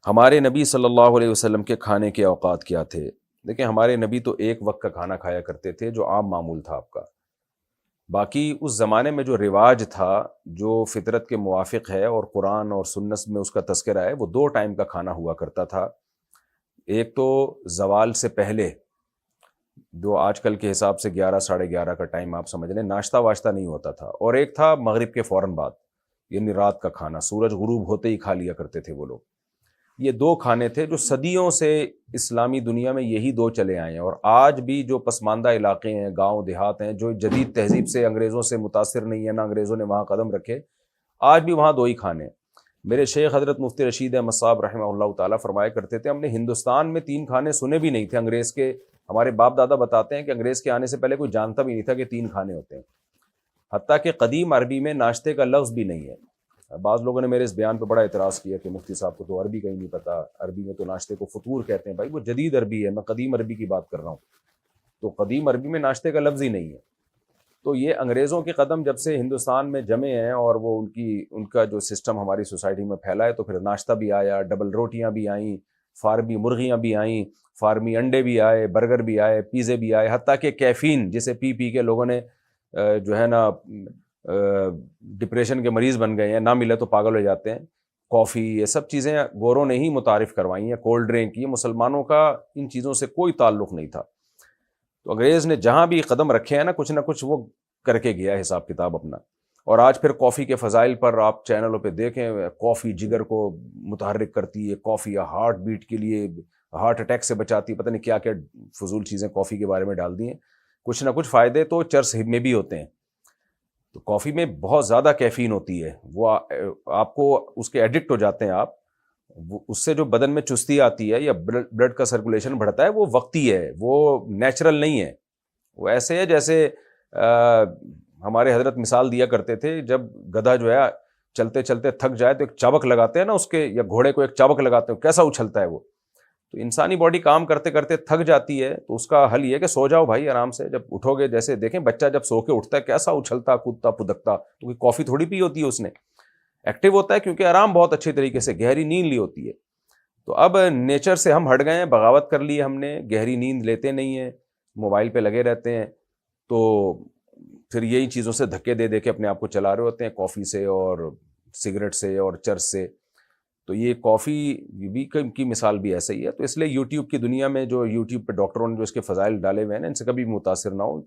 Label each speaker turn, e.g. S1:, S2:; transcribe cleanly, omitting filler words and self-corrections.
S1: ہمارے نبی صلی اللہ علیہ وسلم کے کھانے کے اوقات کیا تھے؟ دیکھیں، ہمارے نبی تو ایک وقت کا کھانا کھایا کرتے تھے جو عام معمول تھا آپ کا. باقی اس زمانے میں جو رواج تھا، جو فطرت کے موافق ہے اور قرآن اور سنت میں اس کا تذکرہ ہے، وہ 2 ٹائم کا کھانا ہوا کرتا تھا. ایک تو زوال سے پہلے، جو آج کل کے حساب سے 11 ساڑھے 11 کا ٹائم آپ سمجھ لیں، ناشتہ واشتہ نہیں ہوتا تھا. اور ایک تھا مغرب کے فوراً بعد، یعنی رات کا کھانا سورج غروب ہوتے ہی کھا لیا کرتے تھے وہ لوگ. یہ 2 کھانے تھے جو صدیوں سے اسلامی دنیا میں یہی 2 چلے آئے ہیں. اور آج بھی جو پسماندہ علاقے ہیں، گاؤں دیہات ہیں، جو جدید تہذیب سے انگریزوں سے متاثر نہیں ہے، نہ انگریزوں نے وہاں قدم رکھے، آج بھی وہاں 2 ہی کھانے ہیں. میرے شیخ حضرت مفتی رشید احمد صاحب رحمہ اللہ تعالیٰ فرمایا کرتے تھے، ہم نے ہندوستان میں 3 کھانے سنے بھی نہیں تھے انگریز کے. ہمارے باپ دادا بتاتے ہیں کہ انگریز کے آنے سے پہلے کوئی جانتا بھی نہیں تھا کہ 3 کھانے ہوتے ہیں. حتیٰ کہ قدیم عربی میں ناشتے کا لفظ بھی نہیں ہے. بعض لوگوں نے میرے اس بیان پہ بڑا اعتراض کیا کہ مفتی صاحب کو تو عربی کا ہی نہیں پتا، عربی میں تو ناشتے کو فطور کہتے ہیں. بھائی وہ جدید عربی ہے، میں قدیم عربی کی بات کر رہا ہوں. تو قدیم عربی میں ناشتے کا لفظ ہی نہیں ہے. تو یہ انگریزوں کے قدم جب سے ہندوستان میں جمے ہیں اور وہ ان کا جو سسٹم ہماری سوسائٹی میں پھیلا ہے، تو پھر ناشتہ بھی آیا، ڈبل روٹیاں بھی آئیں، فارمی مرغیاں بھی آئیں، فارمی انڈے بھی آئے، برگر بھی آئے، پیزے بھی آئے. حتیٰ کہ کیفین جسے پی پی کے لوگوں نے جو ہے نا ڈپریشن کے مریض بن گئے ہیں، نہ ملے تو پاگل ہو جاتے ہیں. کافی، یہ سب چیزیں گوروں نے ہی متعارف کروائی ہیں. کولڈ ڈرنک، یہ مسلمانوں کا ان چیزوں سے کوئی تعلق نہیں تھا. تو انگریز نے جہاں بھی قدم رکھے ہیں نا، کچھ نہ کچھ وہ کر کے گیا حساب کتاب اپنا. اور آج پھر کافی کے فضائل پر آپ چینلوں پہ دیکھیں، کافی جگر کو متحرک کرتی ہے، کافی ہارٹ بیٹ کے لیے، ہارٹ اٹیک سے بچاتی ہے، پتہ نہیں کیا کیا فضول چیزیں کافی کے بارے میں ڈال دی ہیں. کچھ نہ کچھ فائدے تو چرس میں بھی ہوتے ہیں. تو کافی میں بہت زیادہ کیفین ہوتی ہے، وہ آپ کو اس کے ایڈکٹ ہو جاتے ہیں آپ. اس سے جو بدن میں چستی آتی ہے یا بلڈ کا سرکولیشن بڑھتا ہے، وہ وقتی ہے، وہ نیچرل نہیں ہے. وہ ایسے ہے جیسے ہمارے حضرت مثال دیا کرتے تھے، جب گدھا جو ہے چلتے چلتے تھک جائے تو ایک چابک لگاتے ہیں نا اس کے، یا گھوڑے کو ایک چابک لگاتے ہیں، کیسا اچھلتا ہے وہ. تو انسانی باڈی کام کرتے کرتے تھک جاتی ہے، تو اس کا حل یہ ہے کہ سو جاؤ بھائی آرام سے. جب اٹھو گے، جیسے دیکھیں بچہ جب سو کے اٹھتا ہے کیسا اچھلتا کودتا پدکتا، تو کوئی کافی تھوڑی پی ہوتی ہے اس نے. ایکٹیو ہوتا ہے کیونکہ آرام بہت اچھے طریقے سے، گہری نیند لی ہوتی ہے. تو اب نیچر سے ہم ہٹ گئے ہیں، بغاوت کر لی ہم نے، گہری نیند لیتے نہیں ہیں، موبائل پہ لگے رہتے ہیں. تو پھر یہی چیزوں سے دھکے دے دے کے اپنے آپ کو چلا رہے ہوتے ہیں، کافی سے اور سگریٹ سے اور چرس سے. تو یہ کافی بھی کی مثال بھی ایسا ہی ہے. تو اس لیے یوٹیوب کی دنیا میں جو یوٹیوب پہ ڈاکٹروں نے جو اس کے فضائل ڈالے ہوئے ہیں نا، ان سے کبھی بھی متاثر نہ ہو.